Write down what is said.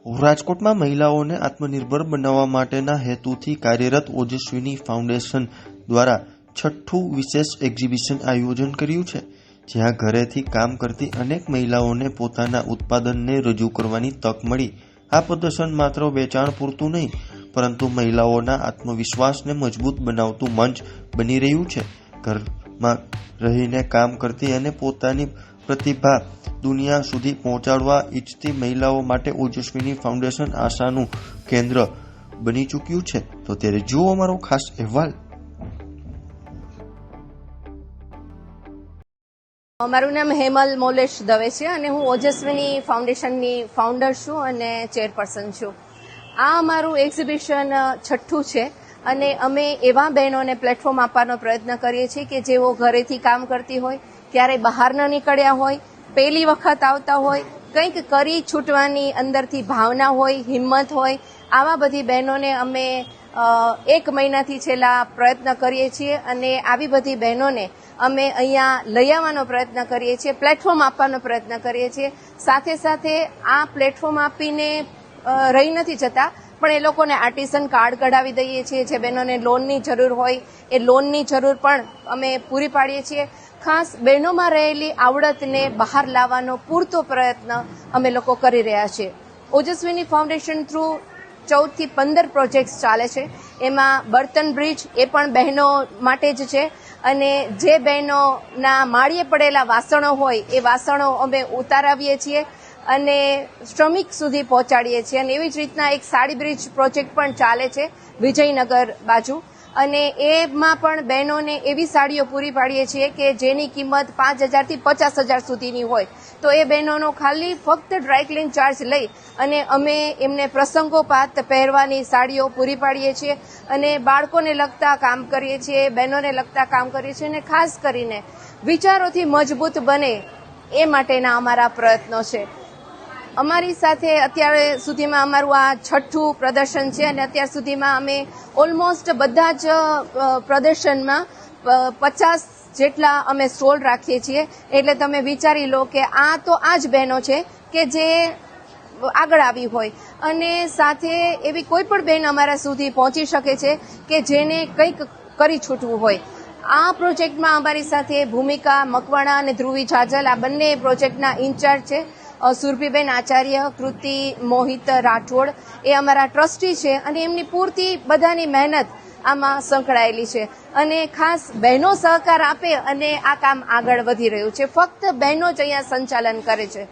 રાજકોટમાં મહિલાઓને આત્મનિર્ભર બનાવવા માટેના હેતુથી કાર્યરત ઓજસ્વીની ફાઉન્ડેશન દ્વારા છઠ્ઠું વિશેષ એક્ઝિબિશન આયોજન કર્યું છે, જ્યાં ઘરેથી કામ કરતી અનેક મહિલાઓને પોતાના ઉત્પાદનને રજૂ કરવાની તક મળી. આ પ્રદર્શન માત્ર વેચાણ પૂરતું નહીં, પરંતુ મહિલાઓના આત્મવિશ્વાસને મજબૂત બનાવતું મંચ બની રહ્યું છે. ઘરમાં રહીને કામ કરતી અને પોતાની પ્રતિભા દુનિયા સુધી પહોંચાડવા ઈચ્છતી મહિલાઓ માટે ઓજસ્વીની ફાઉન્ડેશન આશાનું કેન્દ્ર બની ચૂક્યું છે. તો ત્યારે જુઓ અમારો ખાસ અહેવાલ. મારું નામ હેમલ મોલેશ દવે છે અને હું ઓજસ્વીની ફાઉન્ડેશનની ફાઉન્ડર છું અને ચેરપર્સન છું. આ અમારું એક્ઝિબિશન છઠ્ઠું છે અને અમે એવા બહેનોને પ્લેટફોર્મ આપવાનો પ્રયત્ન કરીએ છીએ કે જેઓ ઘરેથી કામ કરતી હોય, ક્યારેય બહાર ન નીકળ્યા હોય, પહેલી વખત આવતા હોય, કંઈક કરી છૂટવાની અંદરથી ભાવના હોય, હિંમત હોય, આવા બધી બહેનોને અમે 1 મહિનાથી છેલ્લા પ્રયત્ન કરીએ છીએ અને આવી બધી બહેનોને અમે અહીંયા લઈ આવવાનો પ્રયત્ન કરીએ છીએ, પ્લેટફોર્મ આપવાનો પ્રયત્ન કરીએ છીએ. સાથે સાથે આ પ્લેટફોર્મ આપીને રહી નથી જતા, પણ એ લોકોને આર્ટિસન કાર્ડ કઢાવી દઈએ છીએ. જે બહેનોને લોનની જરૂર હોય એ લોનની જરૂર પણ અમે પૂરી પાડીએ છીએ. ખાસ બહેનોમાં રહેલી આવડતને બહાર લાવવાનો પૂરતો પ્રયત્ન અમે લોકો કરી રહ્યા છીએ. ઓજસ્વીની ફાઉન્ડેશન થ્રુ 14 થી 15 પ્રોજેક્ટ્સ ચાલે છે. એમાં બર્તન બ્રિજ એ પણ બહેનો માટે જ છે અને જે બહેનોના માળીએ પડેલા વાસણો હોય એ વાસણો અમે ઉતારાવીએ છીએ અને શ્રમિક સુધી પહોંચાડીએ છીએ. અને એવી જ રીતના એક સાડી બ્રિજ પ્રોજેક્ટ પણ ચાલે છે વિજયનગર બાજુ, અને એમાં પણ બહેનોને એવી સાડીઓ પૂરી પાડીએ છીએ કે જેની કિંમત 5,000 થી 50,000 સુધીની હોય. તો એ બહેનોનો ખાલી ફક્ત ડ્રાયક્લીન ચાર્જ લઈ અને અમે એમને પ્રસંગોપાત પહેરવાની સાડીઓ પૂરી પાડીએ છીએ અને બાળકોને લગતા કામ કરીએ છીએ, બહેનોને લગતા કામ કરીએ છીએ અને ખાસ કરીને વિચારોથી મજબૂત બને એ માટેના અમારા પ્રયત્નો છે. અમારી સાથે અત્યાર સુધીમાં અમારું આ છઠ્ઠું પ્રદર્શન છે અને અત્યાર સુધીમાં અમે ઓલમોસ્ટ બધા જ પ્રદર્શનમાં 50 જેટલા અમે સ્ટોલ રાખીએ છીએ. એટલે તમે વિચારી લો કે આ તો આ જ બહેનો છે કે જે આગળ આવી હોય અને સાથે એવી કોઈ પણ બહેન અમારા સુધી પહોંચી શકે છે કે જેને કંઈક કરી છૂટવું હોય. આ પ્રોજેક્ટમાં અમારી સાથે ભૂમિકા મકવાણા અને ધ્રુવી જાજલ આ બંને પ્રોજેક્ટના ઇન્ચાર્જ છે. સુરભીબેન આચાર્ય, કૃતિ મોહિત રાઠોડ એ અમારા ટ્રસ્ટી છે અને એમની પૂરતી બધાની મહેનત આમાં સંકળાયેલી છે અને ખાસ બહેનો સહકાર આપે અને આ કામ આગળ વધી રહ્યું છે. ફક્ત બહેનો જ અહીંયા સંચાલન કરે છે.